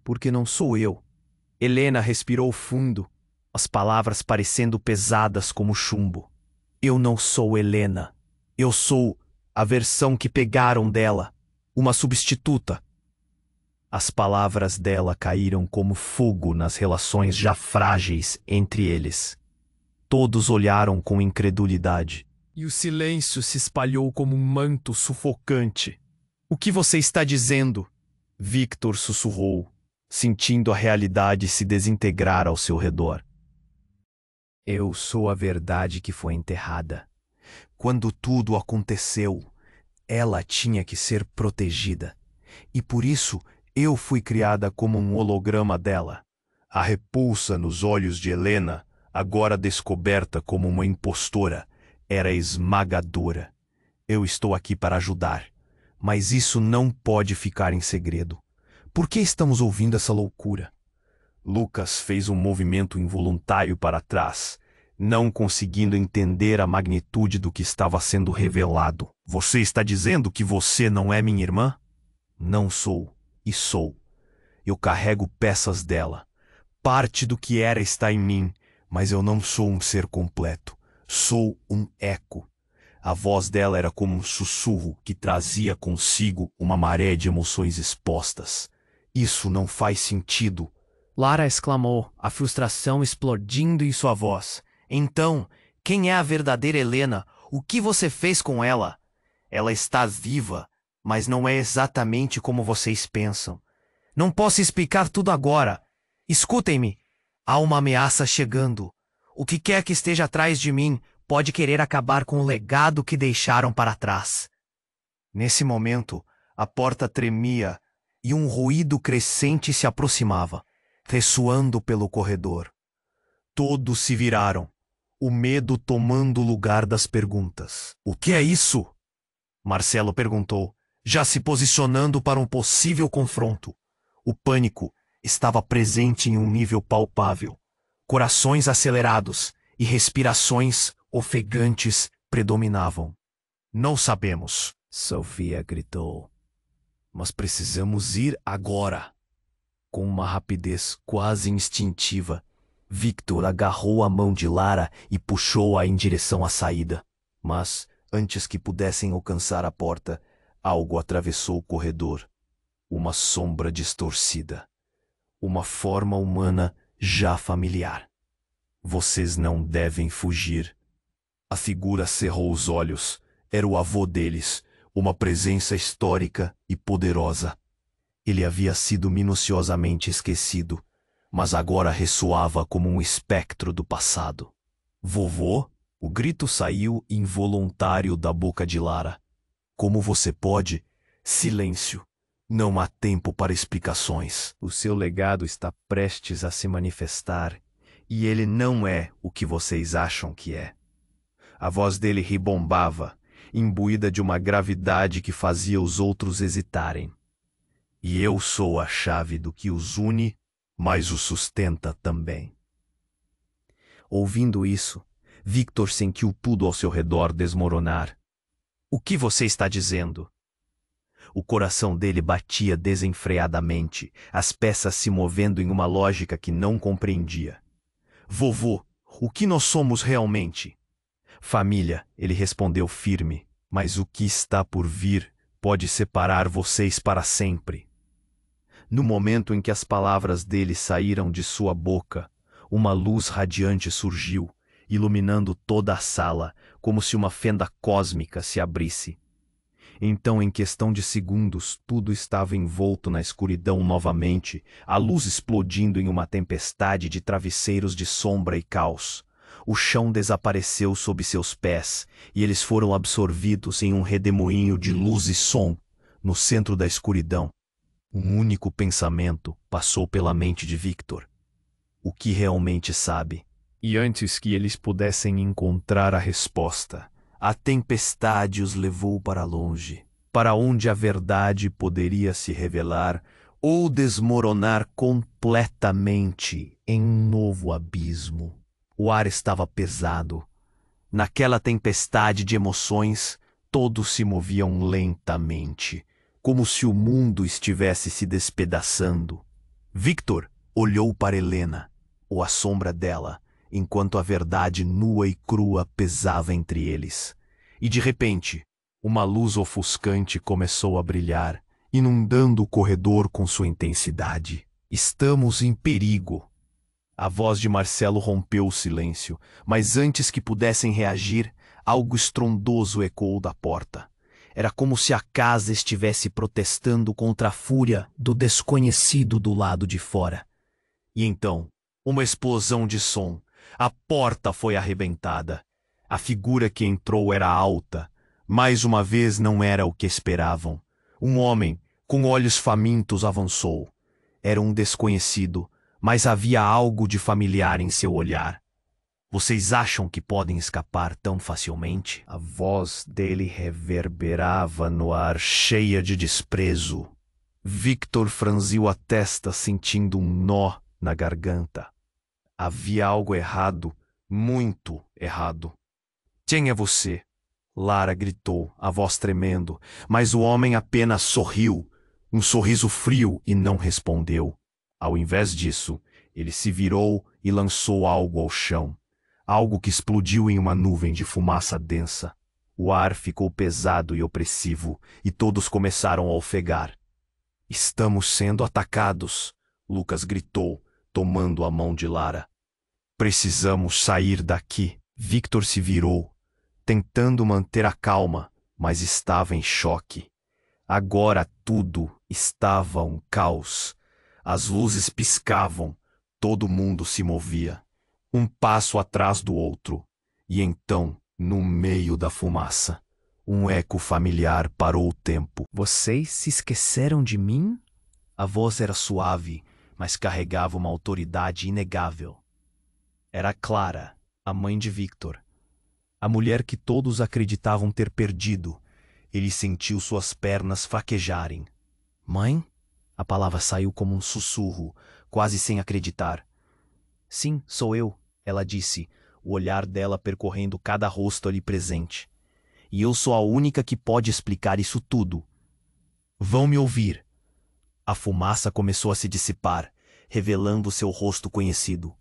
Porque não sou eu. Helena respirou fundo, as palavras parecendo pesadas como chumbo. Eu não sou Helena. Eu sou a versão que pegaram dela, uma substituta. As palavras dela caíram como fogo nas relações já frágeis entre eles. Todos olharam com incredulidade. E o silêncio se espalhou como um manto sufocante. O que você está dizendo? Victor sussurrou, sentindo a realidade se desintegrar ao seu redor. Eu sou a verdade que foi enterrada. Quando tudo aconteceu, Ela tinha que ser protegida. E por isso eu fui criada como um holograma dela. A repulsa nos olhos de Helena, agora descoberta como uma impostora, era esmagadora. Eu estou aqui para ajudar, mas isso não pode ficar em segredo. Por que estamos ouvindo essa loucura? Lucas fez um movimento involuntário para trás, não conseguindo entender a magnitude do que estava sendo revelado. Você está dizendo que você não é minha irmã? Não sou, e sou. Eu carrego peças dela. Parte do que era está em mim, mas eu não sou um ser completo. Sou um eco. A voz dela era como um sussurro que trazia consigo uma maré de emoções expostas. Isso não faz sentido. Lara exclamou, a frustração explodindo em sua voz. Então, quem é a verdadeira Helena? O que você fez com ela? Ela está viva, mas não é exatamente como vocês pensam. Não posso explicar tudo agora. Escutem-me. Há uma ameaça chegando. O que quer que esteja atrás de mim pode querer acabar com o legado que deixaram para trás. Nesse momento, a porta tremia e um ruído crescente se aproximava, ressoando pelo corredor. Todos se viraram, o medo tomando o lugar das perguntas. O que é isso? Marcelo perguntou, já se posicionando para um possível confronto. O pânico estava presente em um nível palpável. Corações acelerados e respirações ofegantes predominavam. Não sabemos, Sofia gritou. Mas precisamos ir agora. Com uma rapidez quase instintiva, Victor agarrou a mão de Lara e puxou-a em direção à saída. Mas, antes que pudessem alcançar a porta, algo atravessou o corredor. Uma sombra distorcida. Uma forma humana já familiar. Vocês não devem fugir. A figura cerrou os olhos. Era o avô deles, uma presença histórica e poderosa. Ele havia sido minuciosamente esquecido, mas agora ressoava como um espectro do passado. Vovô? O grito saiu involuntário da boca de Lara. Como você pode? Silêncio. Não há tempo para explicações. O seu legado está prestes a se manifestar, e ele não é o que vocês acham que é. A voz dele ribombava, imbuída de uma gravidade que fazia os outros hesitarem. E eu sou a chave do que os une, mas os sustenta também. Ouvindo isso, Victor sentiu tudo ao seu redor desmoronar. O que você está dizendo? O coração dele batia desenfreadamente, as peças se movendo em uma lógica que não compreendia. Vovô, o que nós somos realmente? Família, ele respondeu firme, mas o que está por vir pode separar vocês para sempre. No momento em que as palavras dele saíram de sua boca, uma luz radiante surgiu, iluminando toda a sala, como se uma fenda cósmica se abrisse. Então, em questão de segundos, tudo estava envolto na escuridão novamente, a luz explodindo em uma tempestade de travesseiros de sombra e caos. O chão desapareceu sob seus pés, e eles foram absorvidos em um redemoinho de luz e som, no centro da escuridão. Um único pensamento passou pela mente de Victor. O que realmente sabe? E antes que eles pudessem encontrar a resposta, a tempestade os levou para longe, para onde a verdade poderia se revelar ou desmoronar completamente em um novo abismo. O ar estava pesado. Naquela tempestade de emoções, todos se moviam lentamente, como se o mundo estivesse se despedaçando. Victor olhou para Helena, ou a sombra dela, enquanto a verdade nua e crua pesava entre eles. E de repente, uma luz ofuscante começou a brilhar, inundando o corredor com sua intensidade. Estamos em perigo. A voz de Marcelo rompeu o silêncio, mas antes que pudessem reagir, algo estrondoso ecoou da porta. Era como se a casa estivesse protestando contra a fúria do desconhecido do lado de fora. E então, uma explosão de som. A porta foi arrebentada. A figura que entrou era alta, Mais uma vez não era o que esperavam. Um homem, com olhos famintos, avançou. Era um desconhecido, mas havia algo de familiar em seu olhar. Vocês acham que podem escapar tão facilmente? A voz dele reverberava no ar, cheia de desprezo. Victor franziu a testa, sentindo um nó na garganta. Havia algo errado, muito errado. Quem é você? Lara gritou, a voz tremendo, mas o homem apenas sorriu, um sorriso frio, e não respondeu. Ao invés disso, ele se virou e lançou algo ao chão. Algo que explodiu em uma nuvem de fumaça densa. O ar ficou pesado e opressivo, e todos começaram a ofegar. Estamos sendo atacados, Lucas gritou, tomando a mão de Lara. Precisamos sair daqui. Victor se virou, tentando manter a calma, mas estava em choque. Agora tudo estava um caos. As luzes piscavam, todo mundo se movia. Um passo atrás do outro, e então, no meio da fumaça, um eco familiar parou o tempo. Vocês se esqueceram de mim? A voz era suave, mas carregava uma autoridade inegável. Era Clara, a mãe de Victor. A mulher que todos acreditavam ter perdido. Ele sentiu suas pernas fraquejarem. Mãe? A palavra saiu como um sussurro, quase sem acreditar. Sim, sou eu, ela disse, o olhar dela percorrendo cada rosto ali presente. E eu sou a única que pode explicar isso tudo. Vão me ouvir. A fumaça começou a se dissipar, revelando seu rosto conhecido.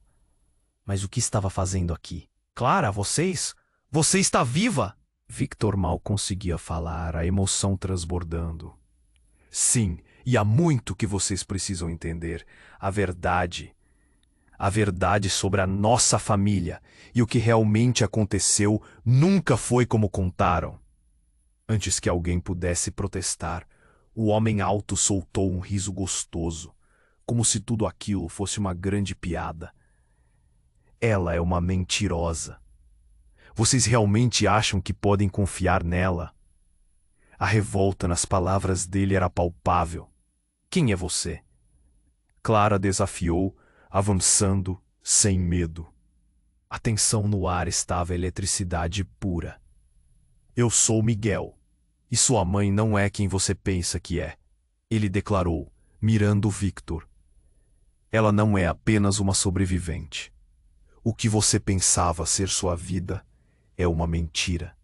Mas o que estava fazendo aqui? Clara, vocês? Você está viva! Victor mal conseguia falar, a emoção transbordando. Sim, e há muito que vocês precisam entender. A verdade sobre a nossa família e o que realmente aconteceu nunca foi como contaram. Antes que alguém pudesse protestar, o homem alto soltou um riso gostoso, como se tudo aquilo fosse uma grande piada. Ela é uma mentirosa. Vocês realmente acham que podem confiar nela? A revolta nas palavras dele era palpável. Quem é você? Clara desafiou, avançando, sem medo. A tensão no ar estava eletricidade pura. Eu sou Miguel, e sua mãe não é quem você pensa que é, ele declarou, mirando Victor. Ela não é apenas uma sobrevivente. O que você pensava ser sua vida é uma mentira.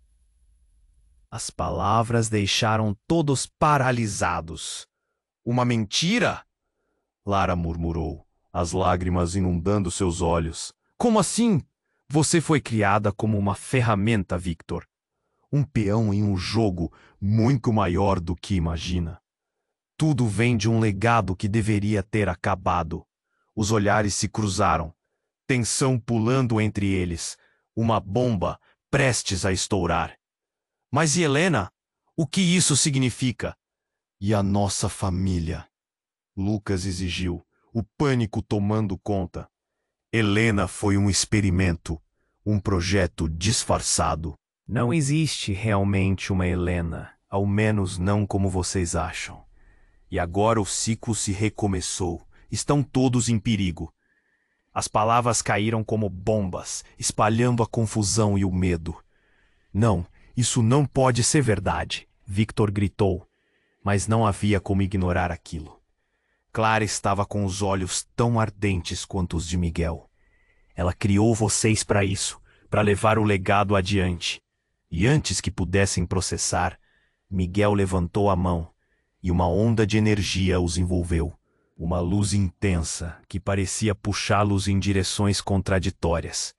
As palavras deixaram todos paralisados. Uma mentira? Lara murmurou, as lágrimas inundando seus olhos. Como assim? Você foi criada como uma ferramenta, Victor. Um peão em um jogo muito maior do que imagina. Tudo vem de um legado que deveria ter acabado. Os olhares se cruzaram. Tensão pulando entre eles. Uma bomba prestes a estourar. Mas e Helena? O que isso significa? E a nossa família? Lucas exigiu, o pânico tomando conta. Helena foi um experimento, um projeto disfarçado. Não existe realmente uma Helena, ao menos não como vocês acham. E agora o ciclo se recomeçou. Estão todos em perigo. As palavras caíram como bombas, espalhando a confusão e o medo. Não, isso não pode ser verdade, Victor gritou, mas não havia como ignorar aquilo. Clara estava com os olhos tão ardentes quanto os de Miguel. Ela criou vocês para isso, para levar o legado adiante. E antes que pudessem processar, Miguel levantou a mão e uma onda de energia os envolveu. Uma luz intensa que parecia puxá-los em direções contraditórias.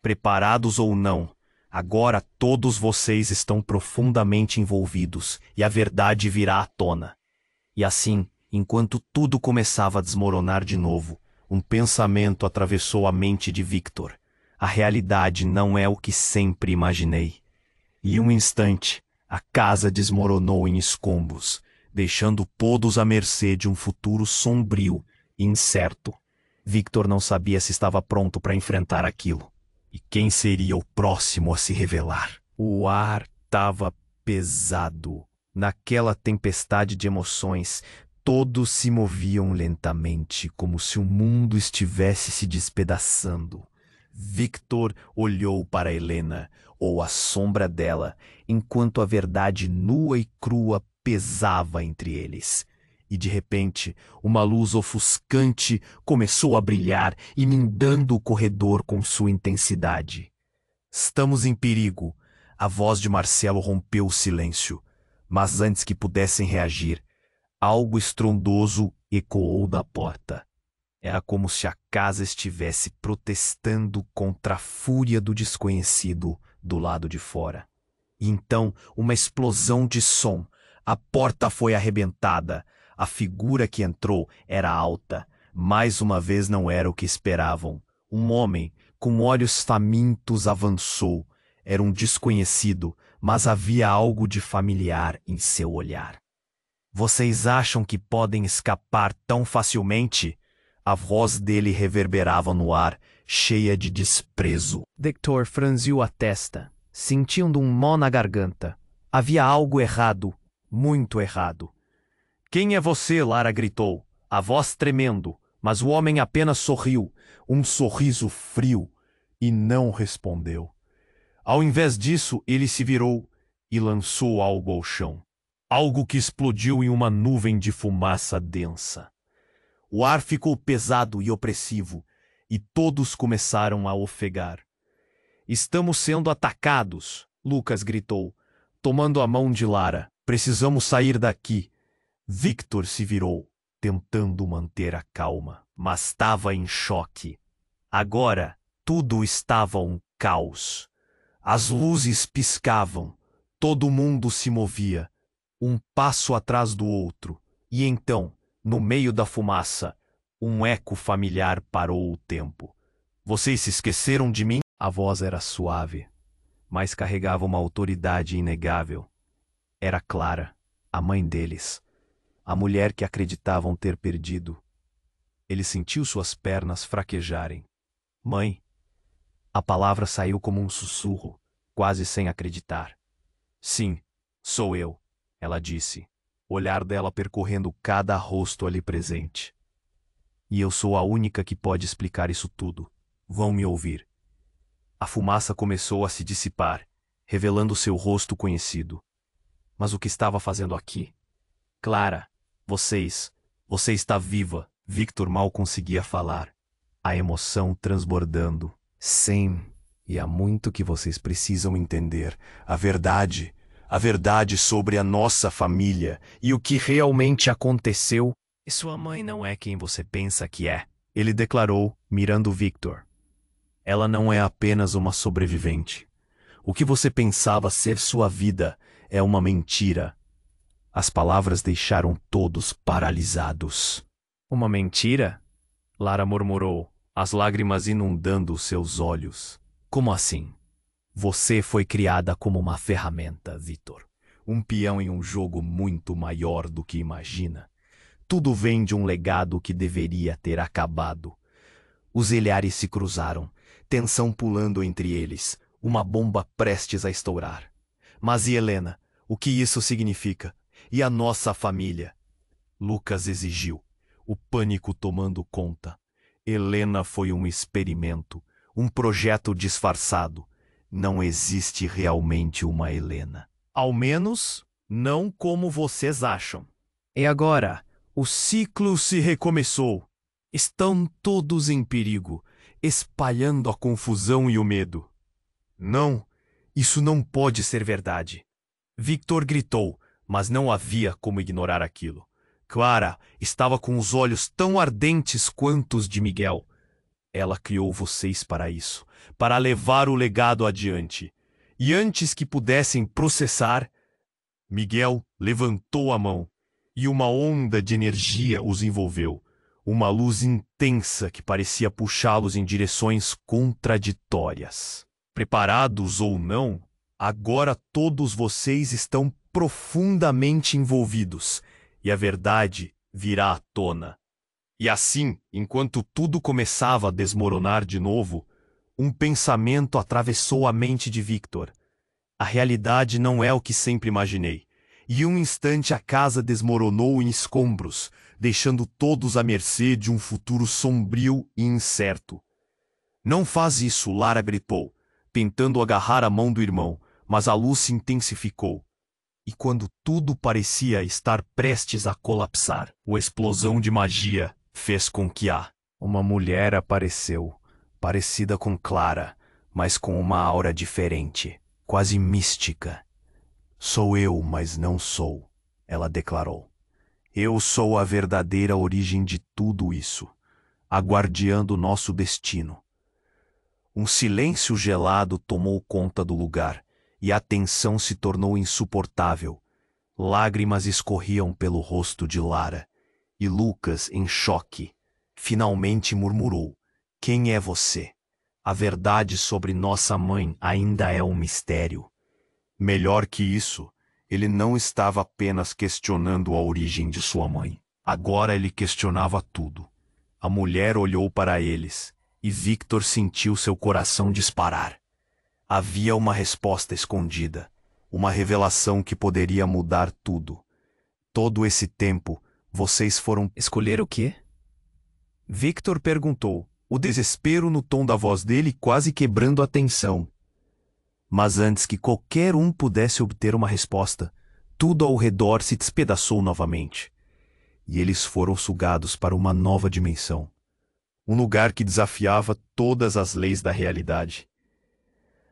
Preparados ou não, agora todos vocês estão profundamente envolvidos e a verdade virá à tona. E assim, enquanto tudo começava a desmoronar de novo, um pensamento atravessou a mente de Victor. A realidade não é o que sempre imaginei. E um instante, a casa desmoronou em escombros, deixando todos à mercê de um futuro sombrio e incerto. Victor não sabia se estava pronto para enfrentar aquilo. E quem seria o próximo a se revelar? O ar estava pesado. Naquela tempestade de emoções, todos se moviam lentamente, como se o mundo estivesse se despedaçando. Victor olhou para Helena, ou a sombra dela, enquanto a verdade nua e crua pesava entre eles. E de repente, uma luz ofuscante começou a brilhar, inundando o corredor com sua intensidade. Estamos em perigo. A voz de Marcelo rompeu o silêncio. Mas antes que pudessem reagir, algo estrondoso ecoou da porta. Era como se a casa estivesse protestando contra a fúria do desconhecido do lado de fora. E então, uma explosão de som. A porta foi arrebentada. A figura que entrou era alta. Mais uma vez não era o que esperavam. Um homem, com olhos famintos, avançou. Era um desconhecido, mas havia algo de familiar em seu olhar. Vocês acham que podem escapar tão facilmente? A voz dele reverberava no ar, cheia de desprezo. Victor franziu a testa, sentindo um nó na garganta. Havia algo errado, muito errado. Quem é você? Lara gritou, a voz tremendo, mas o homem apenas sorriu, um sorriso frio, e não respondeu. Ao invés disso, ele se virou e lançou algo ao chão. Algo que explodiu em uma nuvem de fumaça densa. O ar ficou pesado e opressivo, e todos começaram a ofegar. Estamos sendo atacados, Lucas gritou, tomando a mão de Lara. Precisamos sair daqui. Victor se virou, tentando manter a calma, mas estava em choque. Agora, tudo estava um caos. As luzes piscavam, todo mundo se movia, um passo atrás do outro, e então, no meio da fumaça, um eco familiar parou o tempo. Vocês se esqueceram de mim? A voz era suave, mas carregava uma autoridade inegável. Era Clara, a mãe deles, a mulher que acreditavam ter perdido. Ele sentiu suas pernas fraquejarem. Mãe. A palavra saiu como um sussurro, quase sem acreditar. Sim, sou eu, ela disse, olhar dela percorrendo cada rosto ali presente. E eu sou a única que pode explicar isso tudo. Vão me ouvir. A fumaça começou a se dissipar, revelando seu rosto conhecido. Mas o que estava fazendo aqui? Clara, você está viva. Victor mal conseguia falar. A emoção transbordando. Sim, e há muito que vocês precisam entender. A verdade sobre a nossa família e o que realmente aconteceu. E sua mãe não é quem você pensa que é, ele declarou, mirando Victor. Ela não é apenas uma sobrevivente. O que você pensava ser sua vida é uma mentira. As palavras deixaram todos paralisados. Uma mentira? Lara murmurou, as lágrimas inundando os seus olhos. Como assim? Você foi criada como uma ferramenta, Victor. Um peão em um jogo muito maior do que imagina. Tudo vem de um legado que deveria ter acabado. Os olhares se cruzaram, tensão pulando entre eles, uma bomba prestes a estourar. Mas e Helena? O que isso significa? E a nossa família? Lucas exigiu, o pânico tomando conta. Helena foi um experimento, um projeto disfarçado. Não existe realmente uma Helena. Ao menos, não como vocês acham. E agora, o ciclo se recomeçou. Estão todos em perigo, espalhando a confusão e o medo. Não, isso não pode ser verdade. Victor gritou, mas não havia como ignorar aquilo. Clara estava com os olhos tão ardentes quanto os de Miguel. Ela criou vocês para isso, para levar o legado adiante. E antes que pudessem processar, Miguel levantou a mão e uma onda de energia os envolveu. Uma luz intensa que parecia puxá-los em direções contraditórias. Preparados ou não, agora todos vocês estão profundamente envolvidos e a verdade virá à tona. E assim, enquanto tudo começava a desmoronar de novo, um pensamento atravessou a mente de Victor. A realidade não é o que sempre imaginei. E um instante a casa desmoronou em escombros, deixando todos à mercê de um futuro sombrio e incerto. Não faz isso, Lara gritou, tentando agarrar a mão do irmão, mas a luz se intensificou. E quando tudo parecia estar prestes a colapsar, a explosão de magia fez com que uma mulher apareceu, parecida com Clara, mas com uma aura diferente, quase mística. Sou eu, mas não sou, ela declarou. Eu sou a verdadeira origem de tudo isso, a guardiã do nosso destino. Um silêncio gelado tomou conta do lugar, e a tensão se tornou insuportável. Lágrimas escorriam pelo rosto de Lara, e Lucas, em choque, finalmente murmurou: "Quem é você? A verdade sobre nossa mãe ainda é um mistério." Melhor que isso, ele não estava apenas questionando a origem de sua mãe. Agora ele questionava tudo. A mulher olhou para eles, e Victor sentiu seu coração disparar. Havia uma resposta escondida, uma revelação que poderia mudar tudo. Todo esse tempo, vocês foram... Escolher o quê? Victor perguntou, o desespero no tom da voz dele quase quebrando a tensão. Mas antes que qualquer um pudesse obter uma resposta, tudo ao redor se despedaçou novamente. E eles foram sugados para uma nova dimensão. Um lugar que desafiava todas as leis da realidade.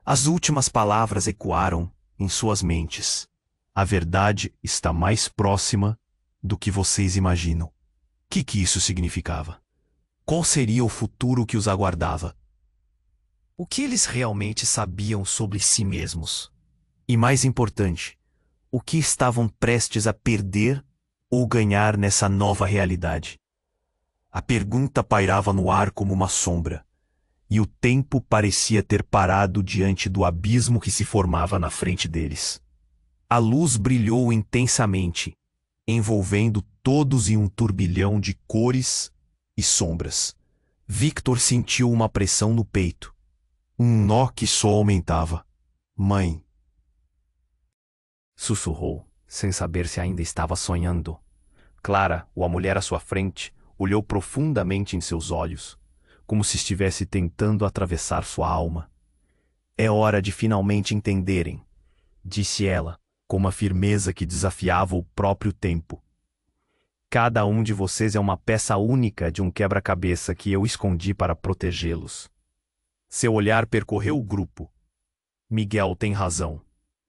As últimas palavras ecoaram em suas mentes. A verdade está mais próxima do que vocês imaginam. O que isso significava? Qual seria o futuro que os aguardava? O que eles realmente sabiam sobre si mesmos? E mais importante, o que estavam prestes a perder ou ganhar nessa nova realidade? A pergunta pairava no ar como uma sombra, e o tempo parecia ter parado diante do abismo que se formava na frente deles. A luz brilhou intensamente, envolvendo todos em um turbilhão de cores e sombras. Victor sentiu uma pressão no peito. Um nó que só aumentava. Mãe. Sussurrou, sem saber se ainda estava sonhando. Clara, a mulher à sua frente, olhou profundamente em seus olhos, como se estivesse tentando atravessar sua alma. É hora de finalmente entenderem, disse ela, com uma firmeza que desafiava o próprio tempo. Cada um de vocês é uma peça única de um quebra-cabeça que eu escondi para protegê-los. Seu olhar percorreu o grupo. Miguel tem razão.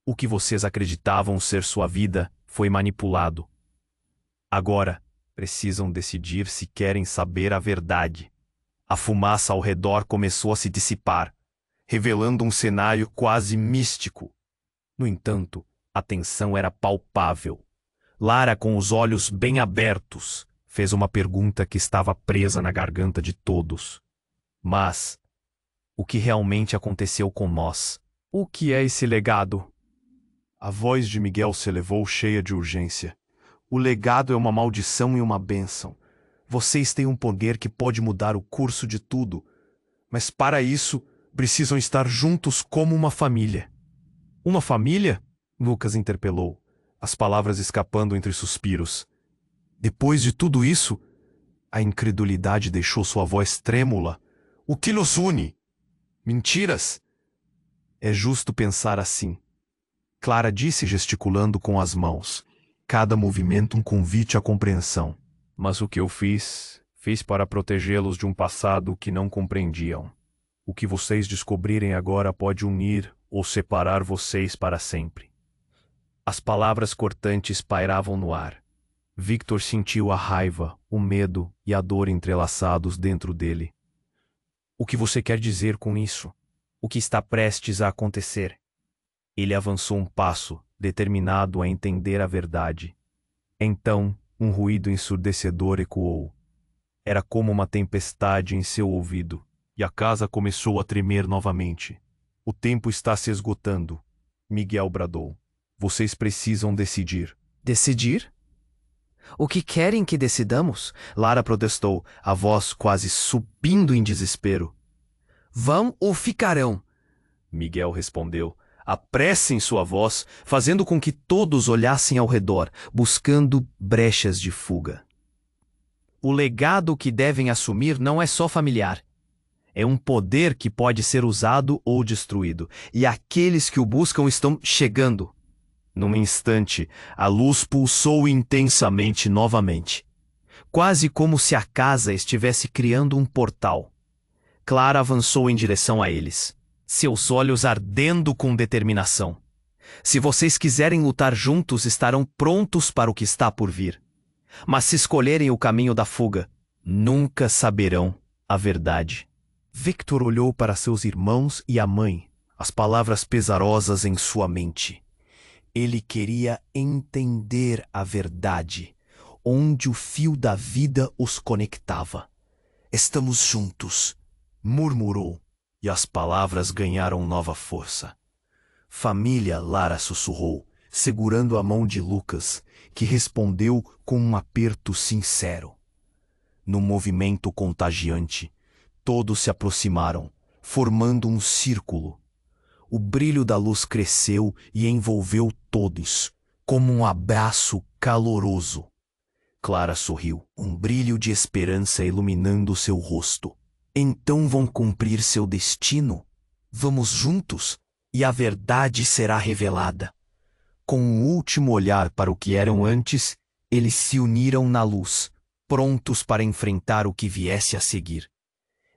O que vocês acreditavam ser sua vida foi manipulado. Agora, precisam decidir se querem saber a verdade. A fumaça ao redor começou a se dissipar, revelando um cenário quase místico. No entanto, a tensão era palpável. Lara, com os olhos bem abertos, fez uma pergunta que estava presa na garganta de todos. Mas o que realmente aconteceu com nós? O que é esse legado? A voz de Miguel se elevou cheia de urgência. O legado é uma maldição e uma bênção. Vocês têm um poder que pode mudar o curso de tudo, mas para isso precisam estar juntos como uma família. Uma família? Lucas interpelou, as palavras escapando entre suspiros. Depois de tudo isso, a incredulidade deixou sua voz trêmula. O que nos une? Mentiras? É justo pensar assim. Clara disse gesticulando com as mãos, cada movimento um convite à compreensão. Mas o que eu fiz para protegê-los de um passado que não compreendiam. O que vocês descobrirem agora pode unir ou separar vocês para sempre. As palavras cortantes pairavam no ar. Victor sentiu a raiva, o medo e a dor entrelaçados dentro dele. O que você quer dizer com isso? O que está prestes a acontecer? Ele avançou um passo, determinado a entender a verdade. Então, um ruído ensurdecedor ecoou. Era como uma tempestade em seu ouvido, e a casa começou a tremer novamente. O tempo está se esgotando, Miguel bradou. Vocês precisam decidir. Decidir? O que querem que decidamos? Lara protestou, a voz quase subindo em desespero. Vão ou ficarão? Miguel respondeu, Apressem sua voz, fazendo com que todos olhassem ao redor, buscando brechas de fuga. O legado que devem assumir não é só familiar. É um poder que pode ser usado ou destruído, e aqueles que o buscam estão chegando. Num instante, a luz pulsou intensamente novamente, quase como se a casa estivesse criando um portal. Clara avançou em direção a eles, seus olhos ardendo com determinação. Se vocês quiserem lutar juntos, estarão prontos para o que está por vir. Mas se escolherem o caminho da fuga, nunca saberão a verdade. Victor olhou para seus irmãos e a mãe, as palavras pesarosas em sua mente. Ele queria entender a verdade, onde o fio da vida os conectava. Estamos juntos, murmurou, e as palavras ganharam nova força. Família, Lara sussurrou, segurando a mão de Lucas, que respondeu com um aperto sincero. No movimento contagiante, todos se aproximaram, formando um círculo. O brilho da luz cresceu e envolveu todos, como um abraço caloroso. Clara sorriu, um brilho de esperança iluminando seu rosto. Então vão cumprir seu destino? Vamos juntos, e a verdade será revelada. Com um último olhar para o que eram antes, eles se uniram na luz, prontos para enfrentar o que viesse a seguir.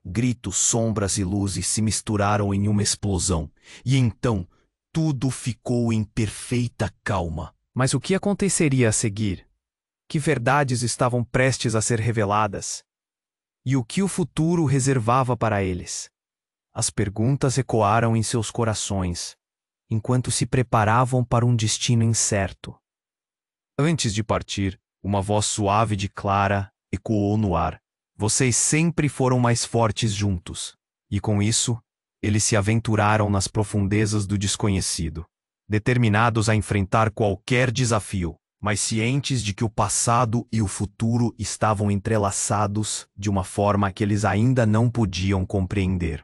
Gritos, sombras e luzes se misturaram em uma explosão, e então tudo ficou em perfeita calma. Mas o que aconteceria a seguir? Que verdades estavam prestes a ser reveladas? E o que o futuro reservava para eles? As perguntas ecoaram em seus corações, enquanto se preparavam para um destino incerto. Antes de partir, uma voz suave de Clara ecoou no ar. Vocês sempre foram mais fortes juntos. E com isso, eles se aventuraram nas profundezas do desconhecido, determinados a enfrentar qualquer desafio, mas cientes de que o passado e o futuro estavam entrelaçados de uma forma que eles ainda não podiam compreender.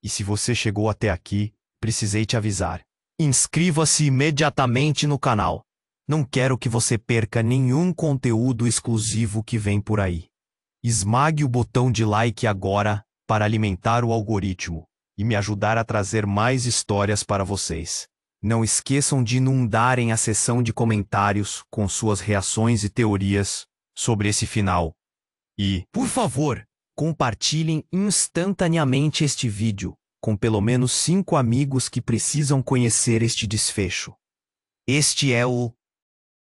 E se você chegou até aqui, precisei te avisar. Inscreva-se imediatamente no canal. Não quero que você perca nenhum conteúdo exclusivo que vem por aí. Esmague o botão de like agora para alimentar o algoritmo e me ajudar a trazer mais histórias para vocês. Não esqueçam de inundarem a seção de comentários com suas reações e teorias sobre esse final. E, por favor, compartilhem instantaneamente este vídeo com pelo menos 5 amigos que precisam conhecer este desfecho. Este é o